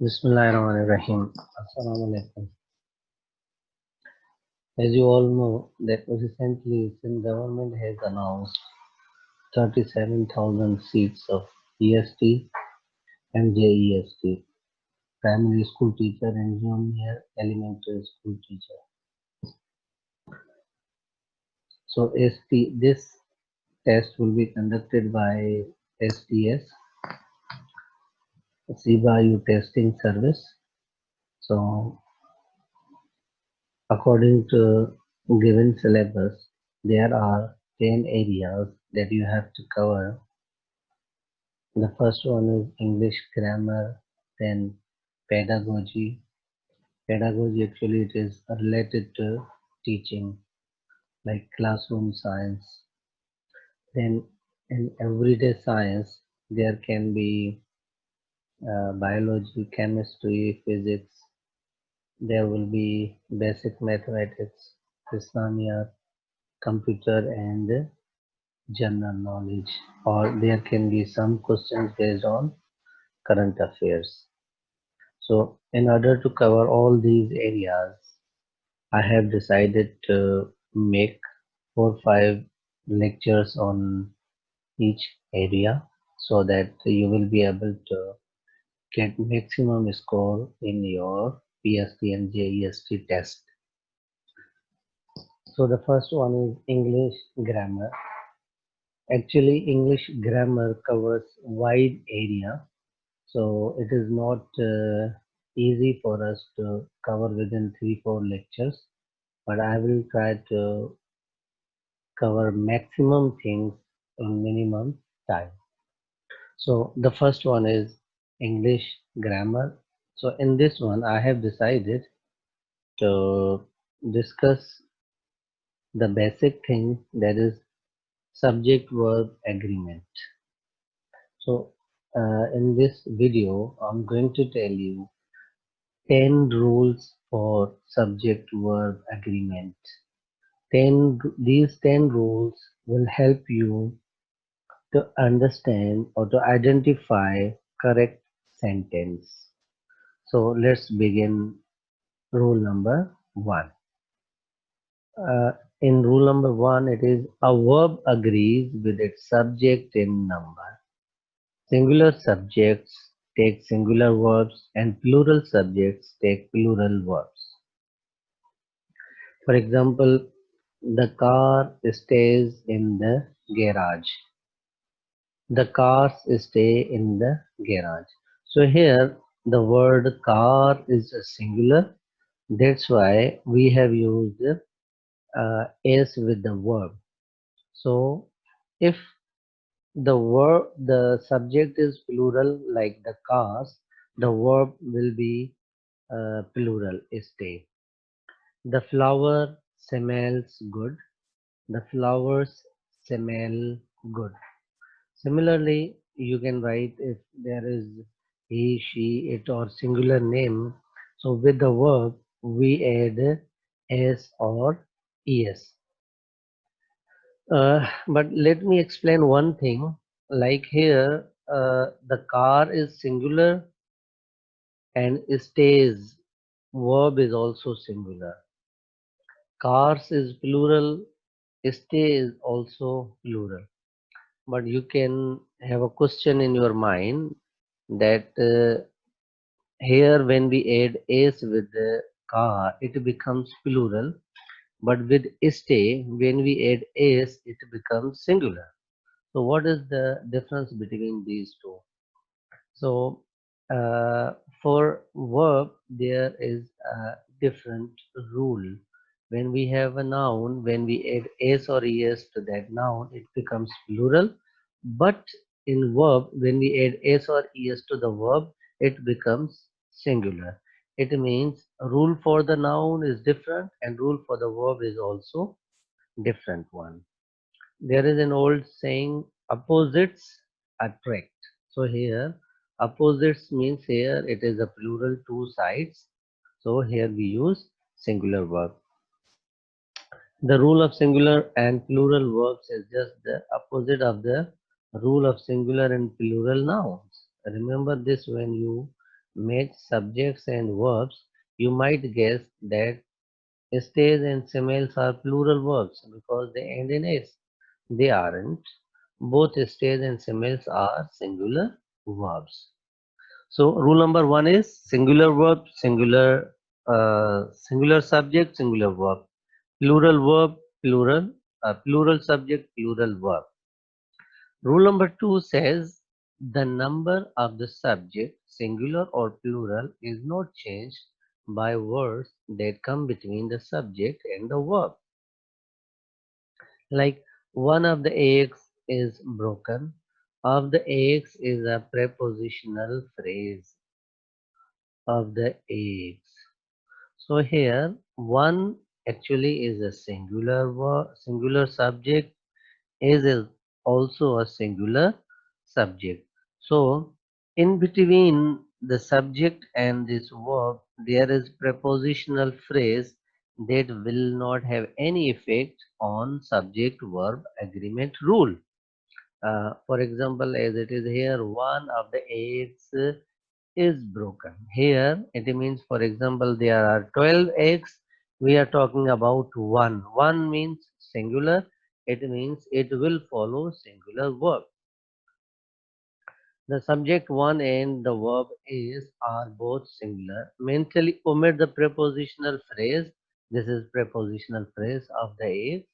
Bismillahirrahmanirrahim. Assalamu alaikum. As you all know that recently Sindh government has announced 37,000 seats of EST and JEST, primary school teacher and junior elementary school teacher. So this test will be conducted by STS, Sibayu Testing Service. So according to given syllabus, there are 10 areas that you have to cover. The first one is English grammar, then pedagogy. Pedagogy actually it is related to teaching, like classroom science. Then in everyday science, there can be biology, chemistry, physics. There will be basic mathematics, Islamia, computer, and general knowledge. Or there can be some questions based on current affairs. So in order to cover all these areas, I have decided to make 4 or 5 lectures on each area so that you will be able to get maximum score in your PST and JEST test. So the first one is English grammar. Actually, English grammar covers wide area, so it is not easy for us to cover within 3 or 4 lectures, but I will try to cover maximum things in minimum time. So the first one is English grammar. So in this one, I have decided to discuss the basic thing, that is subject verb agreement. So in this video, I'm going to tell you 10 rules for subject verb agreement. These 10 rules will help you to understand or to identify correct sentence. So let's begin. Rule number 1. In rule number 1, it is a verb agrees with its subject in number. Singular subjects take singular verbs and plural subjects take plural verbs. For example, the car stays in the garage. The cars stay in the garage. So here the word car is a singular. That's why we have used s with the verb. So if the subject is plural like the cars, the verb will be plural, stay. The flower smells good. The flowers smell good. Similarly, you can write if there is he, she, it or singular name. So with the verb, we add s or es. But let me explain one thing. Like here, the car is singular and stays. Verb is also singular. Cars is plural. Stay is also plural. But you can have a question in your mind that here when we add s with the car, it becomes plural. But with stay, when we add s, it becomes singular. So what is the difference between these two? So uh, for verb, there is a different rule. When we have a noun, when we add s or es to that noun, it becomes plural. But in verb, when we add s or es to the verb, it becomes singular. It means rule for the noun is different and rule for the verb is also different one. There is an old saying, opposites attract. So here opposites means here it is a plural, two sides. So here we use singular verb. The rule of singular and plural verbs is just the opposite of the rule of singular and plural nouns. Remember this when you match subjects and verbs, you might guess that stays and smells are plural verbs because they end in s. They aren't. Both stays and smells are singular verbs. So rule number one is singular verb, singular subject, singular verb, plural verb, plural subject, plural verb. Rule number two says the number of the subject, singular or plural, is not changed by words that come between the subject and the verb. Like one of the eggs is broken. Of the eggs is a prepositional phrase. Of the eggs. So here one actually is a singular verb, singular subject is also a singular subject. So in between the subject and this verb there is prepositional phrase that will not have any effect on subject verb agreement rule. For example, as it is here, one of the eggs is broken. Here it means, for example, there are 12 eggs. We are talking about one. One means singular. It means it will follow singular verb. The subject one and the verb is are both singular. Mentally omit the prepositional phrase. This is prepositional phrase of the egg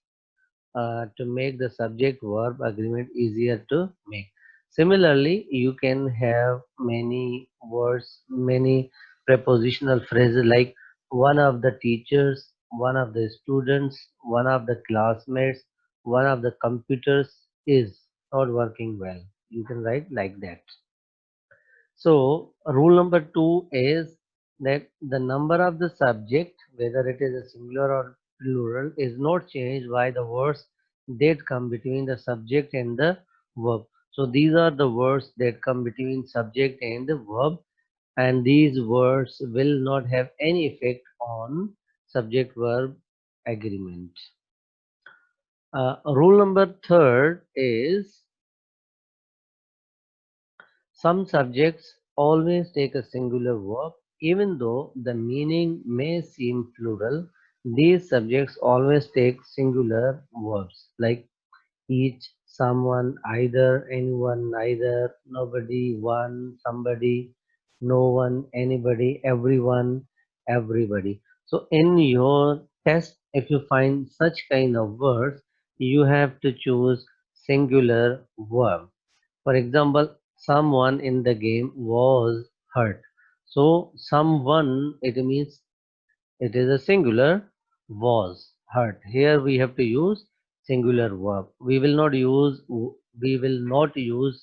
to make the subject verb agreement easier to make. Similarly, you can have many words, many prepositional phrases like one of the teachers, one of the students, one of the classmates, one of the computers is not working well. You can write like that. So rule number two is that the number of the subject, whether it is a singular or plural, is not changed by the words that come between the subject and the verb. So these are the words that come between subject and the verb, and these words will not have any effect on subject verb agreement. Rule number third is some subjects always take a singular verb, even though the meaning may seem plural. These subjects always take singular verbs like each, someone, either, anyone, neither, nobody, one, somebody, no one, anybody, everyone, everybody. So in your test, if you find such kind of words, you have to choose singular verb. For example, someone in the game was hurt. So someone, it means it is a singular, was hurt. Here we have to use singular verb. We will not use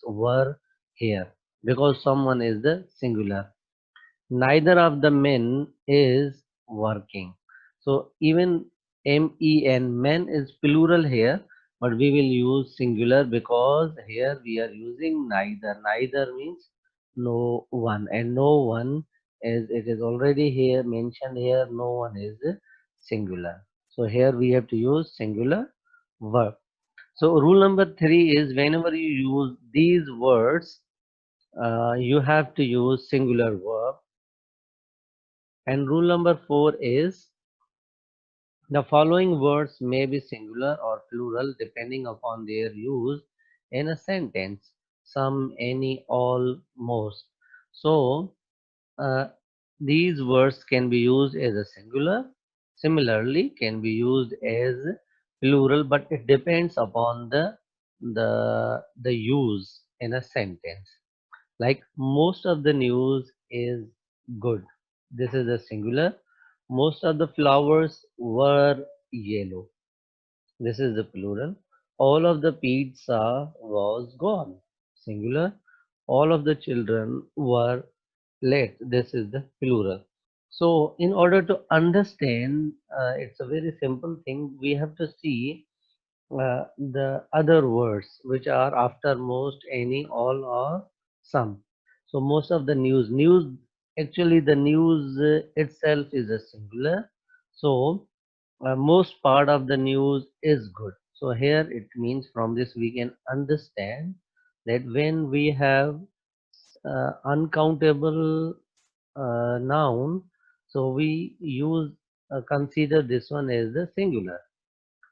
were here because someone is the singular. Neither of the men is working. So even men is plural here, but we will use singular because here we are using neither. Neither means no one, and no one is, it is already here mentioned here, no one is singular. So here we have to use singular verb. So rule number three is whenever you use these words, you have to use singular verb. And rule number four is the following words may be singular or plural depending upon their use in a sentence. Some, any, all, most. So uh, these words can be used as a singular. Similarly, can be used as plural, but it depends upon the use in a sentence. Like most of the news is good. This is a singular. Most of the flowers were yellow. This is the plural. All of the pizza was gone. Singular. All of the children were late. This is the plural. So in order to understand, it's a very simple thing. We have to see the other words which are after most, any, all, or some. So most of the news, actually the news itself is a singular. So most part of the news is good. So here it means from this we can understand that when we have uncountable noun, so we use consider this one as the singular.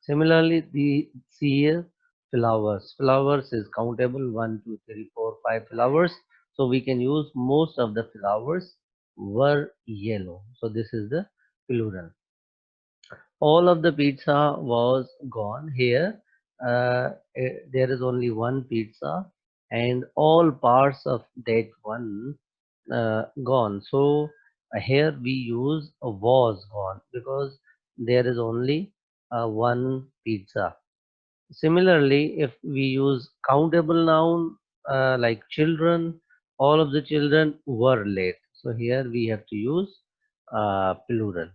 Similarly, the see here flowers. Flowers is countable 1, 2, 3, 4, 5 flowers. So we can use most of the flowers were yellow. So this is the plural. All of the pizza was gone here. There is only one pizza, and all parts of that one gone. So here we use a was gone because there is only one pizza. Similarly, if we use countable noun like children, all of the children were late. So here we have to use plural.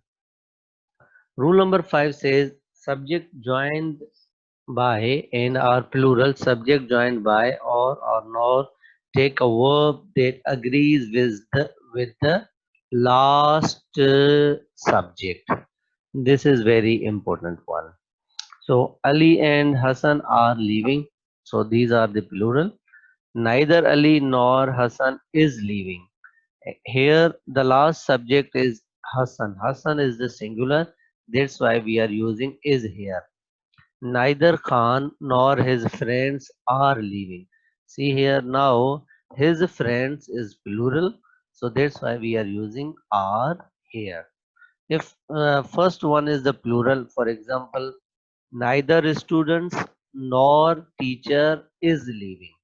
Rule number 5 says subject joined by and are plural. Subject joined by or not take a verb that agrees with the last subject. This is very important one. So Ali and Hassan are leaving. So these are the plural. Neither Ali nor Hassan is leaving. Here the last subject is Hassan. Hassan is the singular. That's why we are using is here. Neither Khan nor his friends are leaving. See here now his friends is plural. So that's why we are using are here. If first one is the plural, for example, neither students nor teacher is leaving.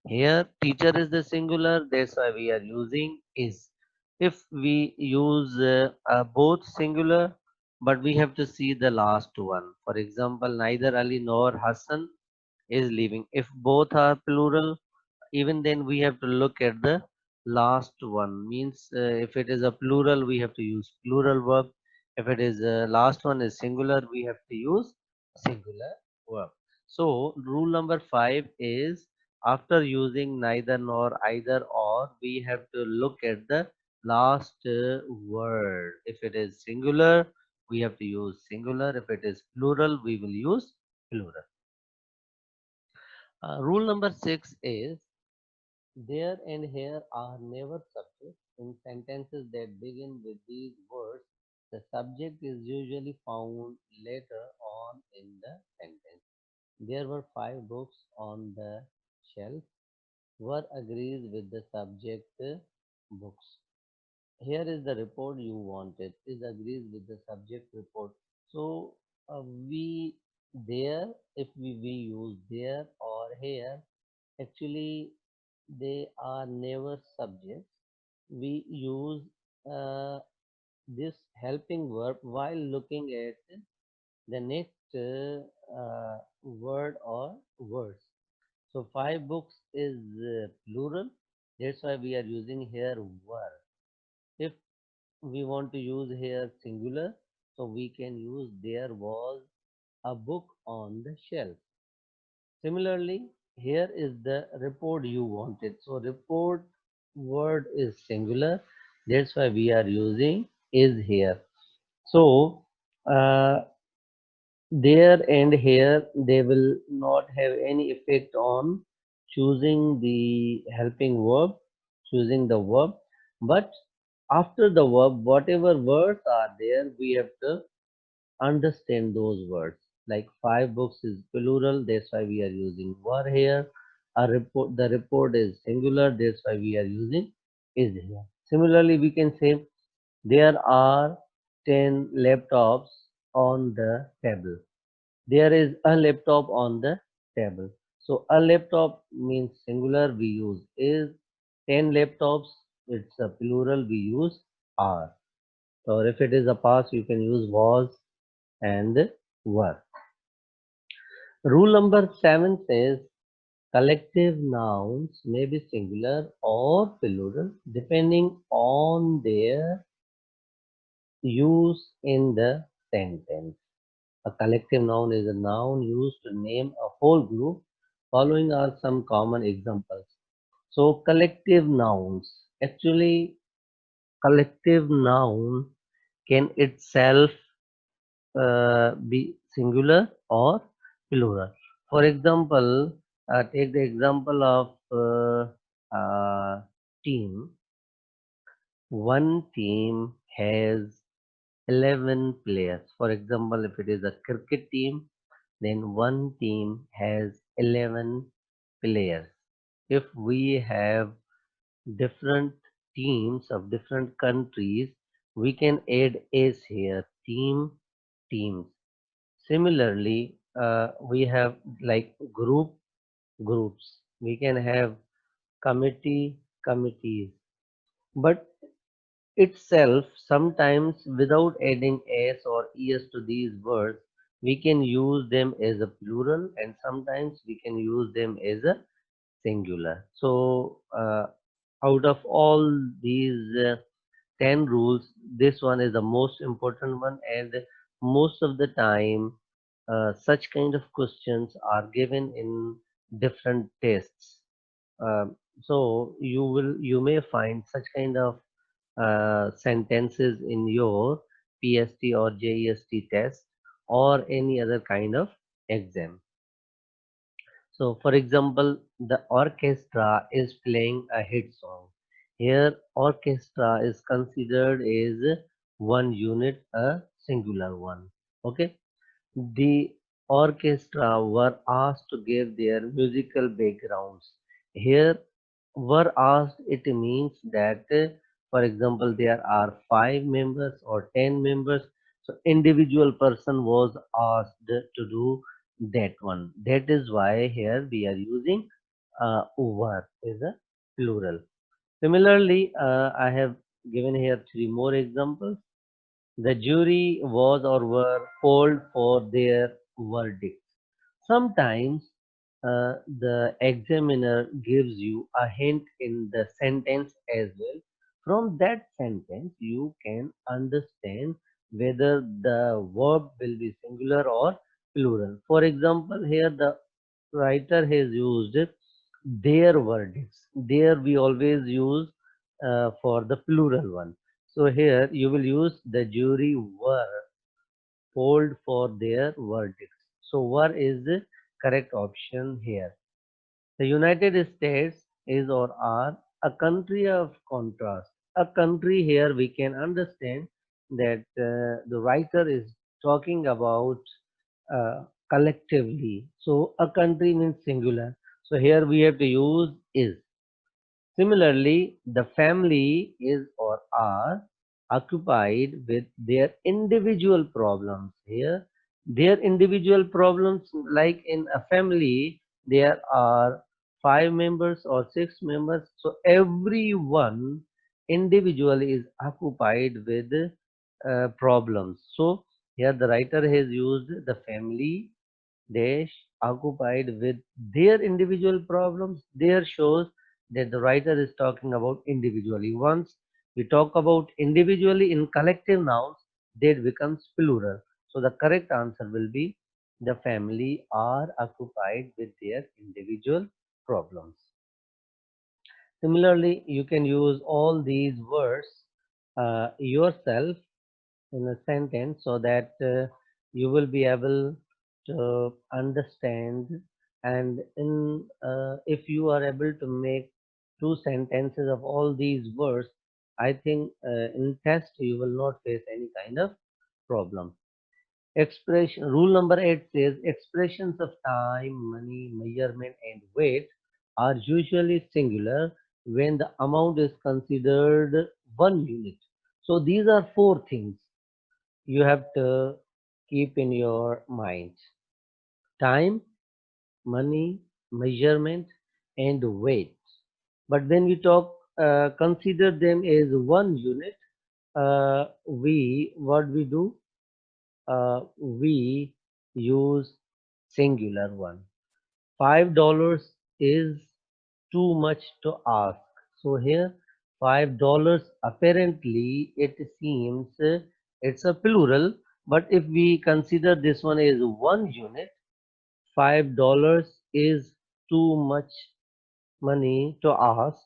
Here teacher is the singular, that's why we are using is. If we use both singular, but we have to see the last one. For example, neither Ali nor Hassan is leaving. If both are plural, even then we have to look at the last one. Means if it is a plural, we have to use plural verb. If it is last one is singular, we have to use singular verb. So rule number 5 is after using neither nor either or, we have to look at the last word. If it is singular, we have to use singular. If it is plural, we will use plural. Rule number 6 is there and here are never subjects. In sentences that begin with these words, the subject is usually found later on in the sentence. There were 5 books on the shelf. Were agrees with the subject books. Here is the report you wanted. Is agrees with the subject report. So we there, if we use there or here, actually they are never subjects. We use uh, this helping verb while looking at the next word or words. So 5 books is plural. That's why we are using here were. If we want to use here singular, so we can use there was a book on the shelf. Similarly, here is the report you wanted. So report word is singular. That's why we are using is here. So there and here they will not have any effect on choosing the helping verb, choosing the verb. But after the verb, whatever words are there, we have to understand those words. Like 5 books is plural, that's why we are using were here. A report, the report is singular, that's why we are using is here. Similarly, we can say there are 10 laptops on the table. There is a laptop on the table. So a laptop means singular, we use is. 10 laptops, it's a plural, we use are. Or if it is a past, you can use was and were. Rule number 7 says collective nouns may be singular or plural depending on their use in the sentence. A collective noun is a noun used to name a whole group. Following are some common examples. So collective nouns. Actually, collective noun can itself be singular or plural. For example, take the example of team. one team has 11 players. For example, if it is a cricket team, then one team has 11 players. If we have different teams of different countries, we can add s here, teams. Similarly, we have like groups. We can have committees. But itself, sometimes without adding s or es to these words, we can use them as a plural, and sometimes we can use them as a singular. So, out of all these 10 rules, this one is the most important one, and most of the time, such kind of questions are given in different tests. So you may find such kind of sentences in your PST or JEST test or any other kind of exam. So, for example, the orchestra is playing a hit song. Here, orchestra is considered as one unit, a singular one. Okay, the orchestra were asked to give their musical backgrounds. Here, were asked, it means that, for example, there are 5 members or 10 members. So individual person was asked to do that one. That is why here we are using were is a plural. Similarly, I have given here 3 more examples. The jury was or were polled for their verdict. Sometimes the examiner gives you a hint in the sentence as well. From that sentence, you can understand whether the verb will be singular or plural. For example, here the writer has used their verdicts. There we always use for the plural one. So here you will use the jury were polled for their verdicts. So were is the correct option here. The United States is or are a country of contrast. A country here we can understand that the writer is talking about collectively. So a country means singular. So here we have to use is. Similarly, the family is or are occupied with their individual problems. Here, their individual problems, like in a family, there are 5 members or 6 members. So everyone individually is occupied with problems. So here the writer has used the family dash occupied with their individual problems. There shows that the writer is talking about individually. Once we talk about individually in collective nouns, that becomes plural. So the correct answer will be the family are occupied with their individual problems. Similarly, you can use all these words yourself in a sentence so that you will be able to understand, and in if you are able to make 2 sentences of all these words, I think in test you will not face any kind of problem. Expression rule number 8 says expressions of time, money, measurement and weight are usually singular when the amount is considered 1 unit. So these are 4 things you have to keep in your mind: time, money, measurement, and weight. But when we talk, consider them as 1 unit, we what we do? We use singular one. $5 is too much to ask. So here $5 apparently it seems it's a plural, but if we consider this one as 1 unit, $5 is too much money to ask.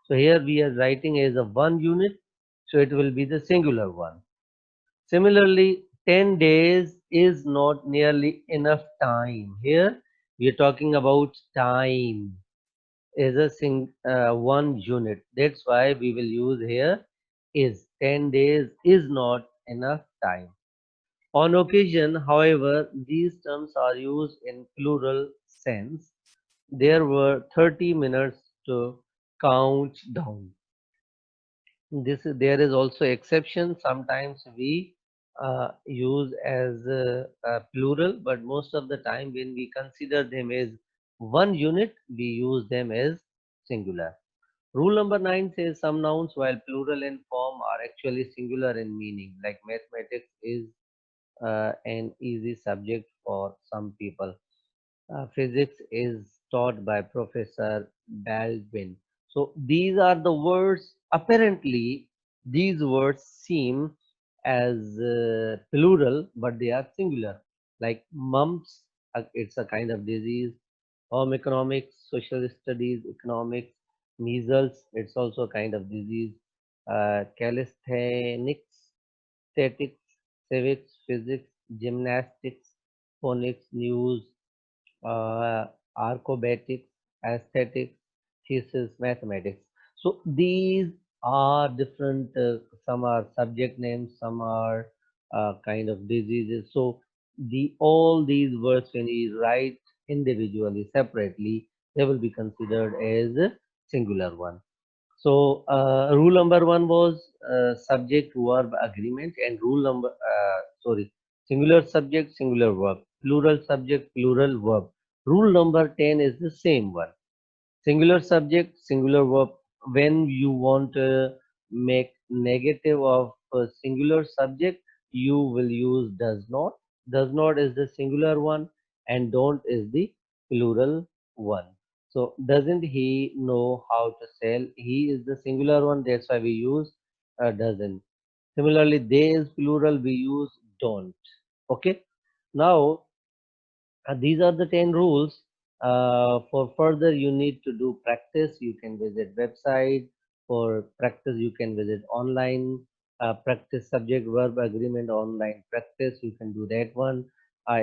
So here we are writing as a 1 unit, so it will be the singular one. Similarly, 10 days is not nearly enough time. Here we are talking about time is a 1 unit. That's why we will use here is. 10 days is not enough time. On occasion, however, these terms are used in plural sense. There were 30 minutes to count down. There is also exception. Sometimes we use as plural, but most of the time when we consider them as one unit, we use them as singular. Rule number 9 says some nouns, while plural in form, are actually singular in meaning. Like mathematics is an easy subject for some people. Physics is taught by Professor Baldwin. So these are the words. Apparently, these words seem as plural, but they are singular. Like mumps, it's a kind of disease. Home economics, social studies, economics, measles, it's also a kind of disease. Calisthenics, statics, civics, physics, gymnastics, phonics, news, uh, acrobatics, aesthetics, thesis, mathematics. So these are different. Some are subject names, some are kind of diseases. So all these words, when we write individually, separately, they will be considered as a singular one. So rule number one was subject verb agreement, and singular subject, singular verb, plural subject, plural verb. Rule number 10 is the same one. Singular subject, singular verb. When you want to make negative of a singular subject, you will use does not. Does not is the singular one, and don't is the plural one. So doesn't he know how to sell? He is the singular one. That's why we use doesn't. Similarly, they is plural. We use don't. Okay. Now these are the 10 rules. For further, you need to do practice. You can visit website. For practice, you can visit online. Practice subject verb agreement online practice. You can do that one.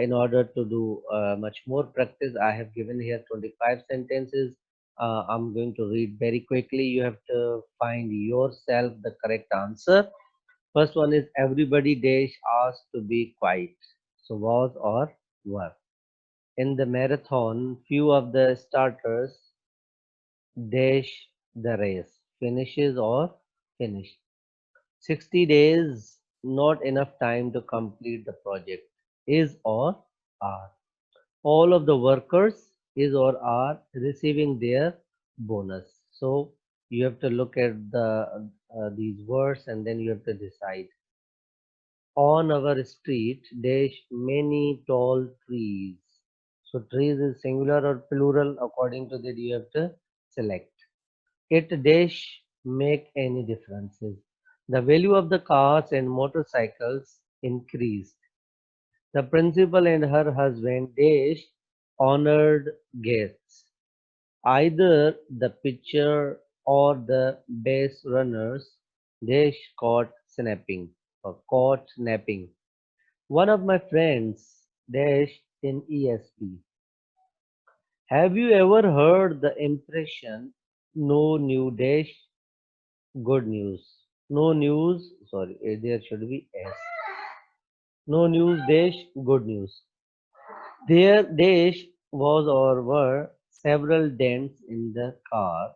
In order to do much more practice, I have given here 25 sentences. I'm going to read very quickly. You have to find yourself the correct answer. First one is everybody dash asked to be quiet. So was or were. In the marathon, few of the starters dash the race, finishes or finish. 60 days, not enough time to complete the project. Is or are. All of the workers is or are receiving their bonus. So you have to look at these words and then you have to decide. On our street, dash many tall trees. So trees is singular or plural. According to that, you have to select. It dash make any differences. The value of the cars and motorcycles increased. The principal and her husband dash honored guests. Either the pitcher or the base runners dash caught napping. One of my friends dash in ESP. Have you ever heard the impression no new dash good news? No news, sorry, there should be S. No news dash good news. There dash was or were several dents in the car.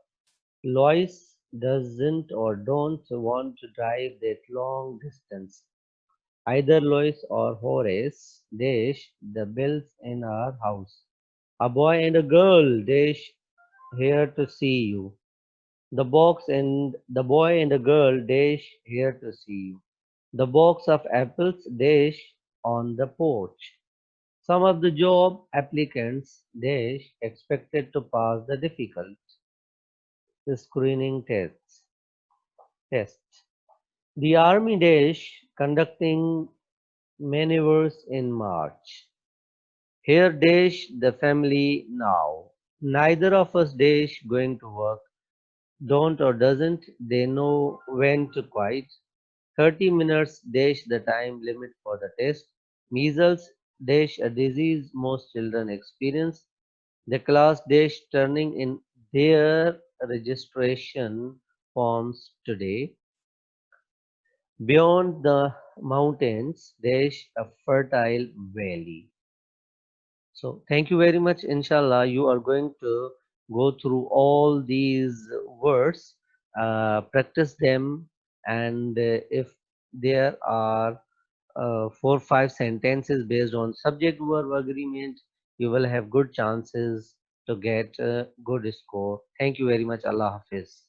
Lois doesn't or don't want to drive that long distance. Either Lois or Horace dash the bills in our house. A boy and a girl dash here to see you. The boy and the girl dash here to see you. The box of apples dash on the porch. Some of the job applicants dash expected to pass the difficult screening tests. The army dash conducting maneuvers in March. Here dash the family now. Neither of us dash going to work. Don't or doesn't they know when to quit? 30 minutes dash the time limit for the test. Measles dash a disease most children experience. The class dash turning in their registration forms today. Beyond the mountains, there's a fertile valley. So thank you very much. Inshallah, you are going to go through all these words, practice them, and if there are 4 5 sentences based on subject verb agreement, you will have good chances to get a good score. Thank you very much. Allah Hafiz.